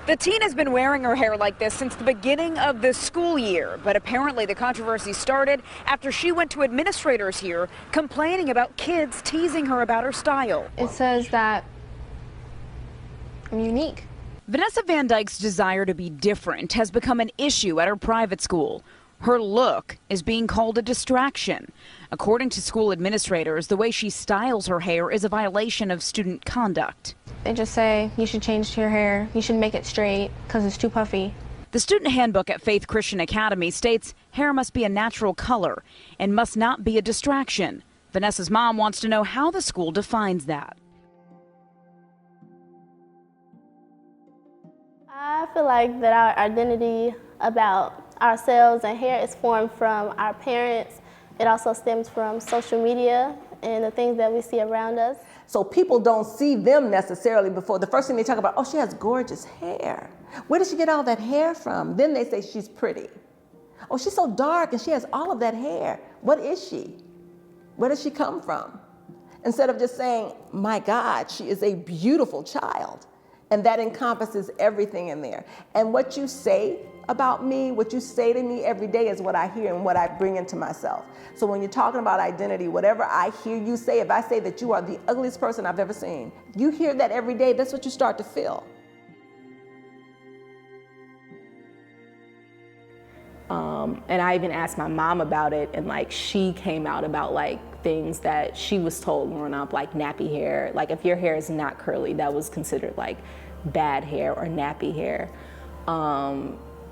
The teen has been wearing her hair like this since the beginning of the school year, but apparently the controversy started after she went to administrators here complaining about kids teasing her about her style. It says that I'm unique. Vanessa Van Dyke's desire to be different has become an issue at her private school. Her look is being called a distraction. According to school administrators, the way she styles her hair is a violation of student conduct. They just say you should change your hair, you should make it straight because it's too puffy. The student handbook at Faith Christian Academy states hair must be a natural color and must not be a distraction. Vanessa's mom wants to know how the school defines that. I feel like that our identity about ourselves and hair is formed from our parents. It also stems from social media and the things that we see around us. So people don't see them necessarily before. The first thing they talk about, oh, she has gorgeous hair. Where did she get all that hair from? Then they say she's pretty. Oh, she's so dark and she has all of that hair. What is she? Where does she come from? Instead of just saying, my God, she is a beautiful child. And that encompasses everything in there. And what you say about me, what you say to me every day is what I hear and what I bring into myself. So when you're talking about identity, whatever I hear you say, if I say that you are the ugliest person I've ever seen, you hear that every day, that's what you start to feel. And I even asked my mom about it, and like she came out about like things that she was told growing up, like nappy hair. Like if your hair is not curly, that was considered like bad hair or nappy hair.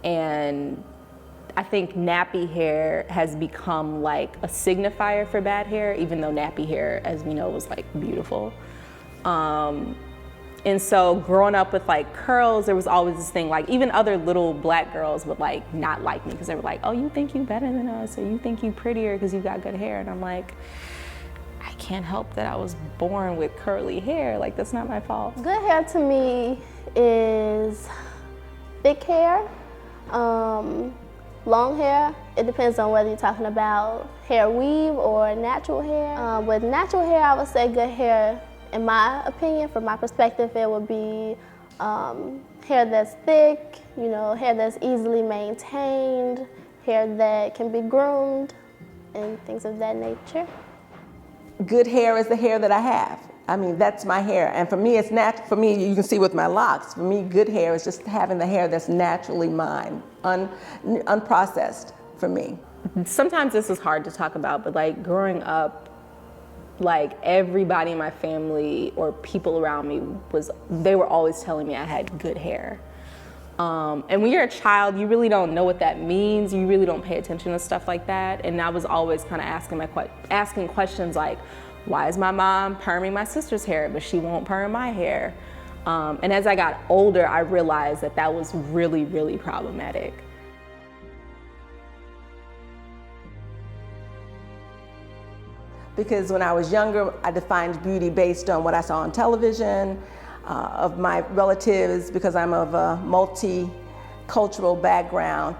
And I think nappy hair has become like a signifier for bad hair, even though nappy hair, as we know, was like beautiful. And so growing up with like curls, there was always this thing, like even other little black girls would like not like me because they were like, oh, you think you better than us, or you think you prettier because you got good hair. And I'm like, I can't help that I was born with curly hair. Like, that's not my fault. Good hair to me is thick hair, long hair. It depends on whether you're talking about hair weave or natural hair. With natural hair, I would say good hair, in my opinion, from my perspective, it would be hair that's thick, you know, hair that's easily maintained, hair that can be groomed, and things of that nature. Good hair is the hair that I have. I mean, that's my hair. And for me, it's natural. For me, you can see with my locks, for me, good hair is just having the hair that's naturally mine, unprocessed for me. Sometimes this is hard to talk about, but like growing up, like everybody in my family or people around me they were always telling me I had good hair. And when you're a child, you really don't know what that means. You really don't pay attention to stuff like that. And I was always kind of asking questions like, why is my mom perming my sister's hair, but she won't perm my hair? And as I got older, I realized that that was really, really problematic. Because when I was younger, I defined beauty based on what I saw on television, of my relatives, because I'm of a multicultural background.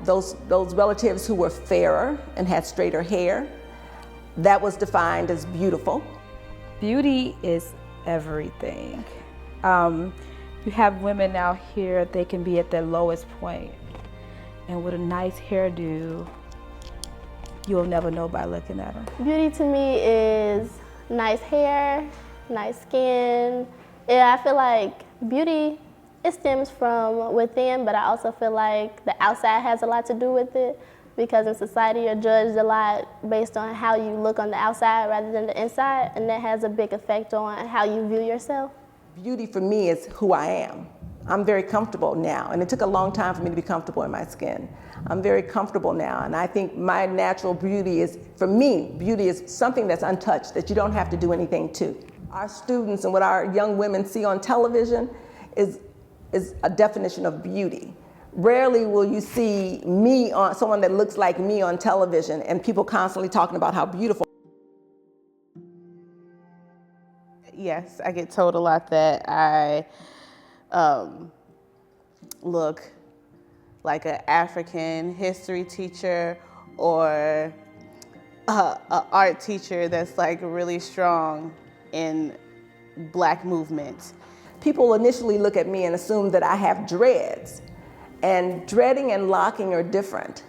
Those relatives who were fairer and had straighter hair, that was defined as beautiful. Beauty is everything. You have women out here, they can be at their lowest point, and with a nice hairdo, you'll never know by looking at them. Beauty to me is nice hair, nice skin. Yeah, I feel like beauty, it stems from within, but I also feel like the outside has a lot to do with it, because in society you're judged a lot based on how you look on the outside rather than the inside, and that has a big effect on how you view yourself. Beauty for me is who I am. I'm very comfortable now, and it took a long time for me to be comfortable in my skin. I'm very comfortable now, and I think my natural beauty is, for me, beauty is something that's untouched, that you don't have to do anything to. Our students and what our young women see on television is a definition of beauty. Rarely will you see me on someone that looks like me on television and people constantly talking about how beautiful. Yes, I get told a lot that I look like an African history teacher or an art teacher that's like really strong in Black movement. people initially look at me and assume that I have dreads. And dreading and locking are different.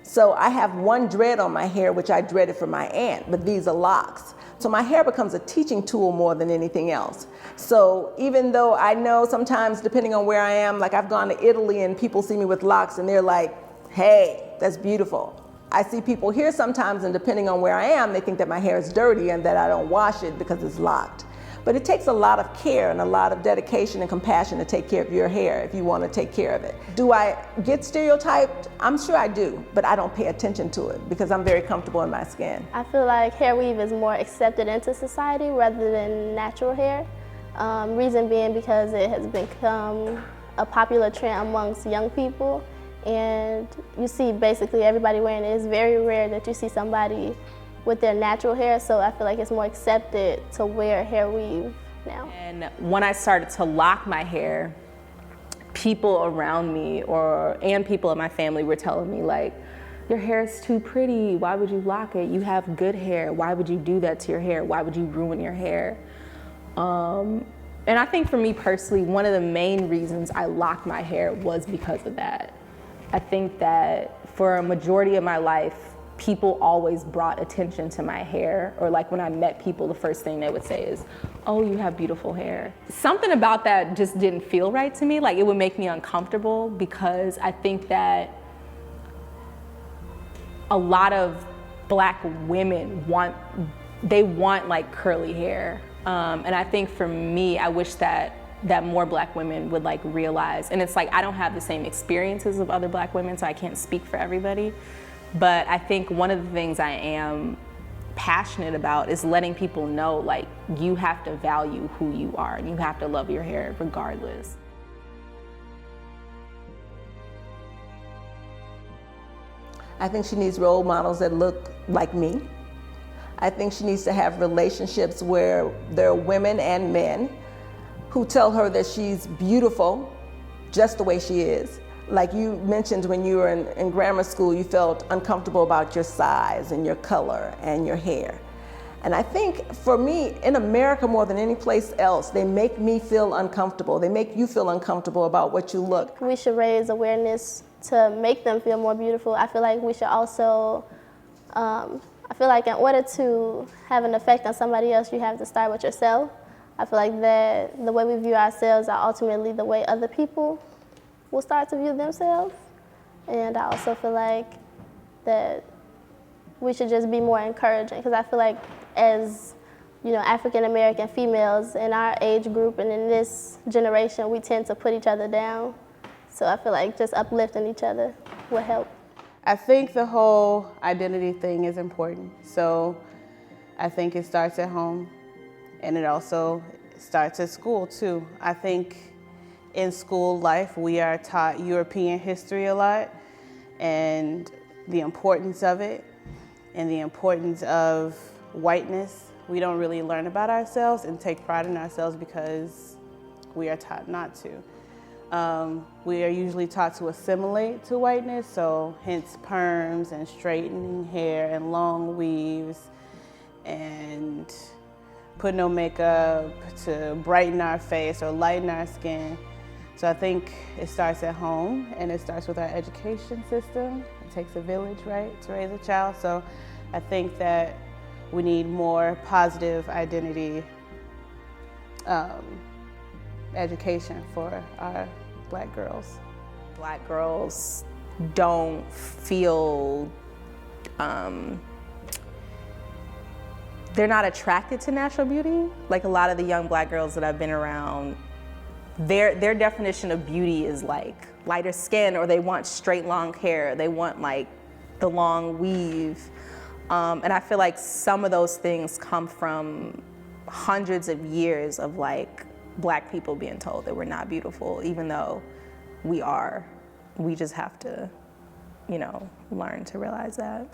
So I have one dread on my hair, which I dreaded from my aunt, but these are locks. So my hair becomes a teaching tool more than anything else. So even though I know sometimes, depending on where I am, like I've gone to Italy and people see me with locks and they're like, hey, that's beautiful. I see people here sometimes, and depending on where I am, they think that my hair is dirty and that I don't wash it because it's locked. But it takes a lot of care and a lot of dedication and compassion to take care of your hair if you want to take care of it. Do I get stereotyped? I'm sure I do, but I don't pay attention to it because I'm very comfortable in my skin. I feel like hair weave is more accepted into society rather than natural hair. Reason being because it has become a popular trend amongst young people, and you see basically everybody wearing it. It's very rare that you see somebody with their natural hair, so I feel like it's more accepted to wear hair weave now. And when I started to lock my hair, people around me and people in my family were telling me like, your hair is too pretty, why would you lock it? You have good hair, why would you do that to your hair? Why would you ruin your hair? And I think for me personally, one of the main reasons I locked my hair was because of that. I think that for a majority of my life, people always brought attention to my hair, or like when I met people, the first thing they would say is, oh, you have beautiful hair. Something about that just didn't feel right to me. Like it would make me uncomfortable because I think that a lot of Black women want like curly hair. And I think for me, I wish that more Black women would like realize, and it's like I don't have the same experiences of other Black women, so I can't speak for everybody. But I think one of the things I am passionate about is letting people know, like, you have to value who you are and you have to love your hair regardless. I think she needs role models that look like me. I think she needs to have relationships where there are women and men who tell her that she's beautiful just the way she is. Like you mentioned, when you were in grammar school, you felt uncomfortable about your size and your color and your hair. And I think for me, in America more than any place else, they make me feel uncomfortable. They make you feel uncomfortable about what you look. We should raise awareness to make them feel more beautiful. I feel like we should also, I feel like in order to have an effect on somebody else, you have to start with yourself. I feel like that the way we view ourselves are ultimately the way other people will start to view themselves. And I also feel like that we should just be more encouraging, because I feel like as, you know, African American females in our age group and in this generation, we tend to put each other down. So I feel like just uplifting each other will help. I think the whole identity thing is important. So I think it starts at home, and it also starts at school too. I think in school life, we are taught European history a lot, and the importance of it, and the importance of whiteness. We don't really learn about ourselves and take pride in ourselves because we are taught not to. We are usually taught to assimilate to whiteness, so hence perms and straightening hair and long weaves and put no makeup to brighten our face or lighten our skin. So I think it starts at home, and it starts with our education system. It takes a village, right, to raise a child. So I think that we need more positive identity education for our Black girls. Black girls don't feel, they're not attracted to natural beauty. Like a lot of the young Black girls that I've been around, their definition of beauty is like lighter skin, or they want straight long hair, they want like the long weave. And I feel like some of those things come from hundreds of years of like Black people being told that we're not beautiful, even though we are. We just have to, you know, learn to realize that.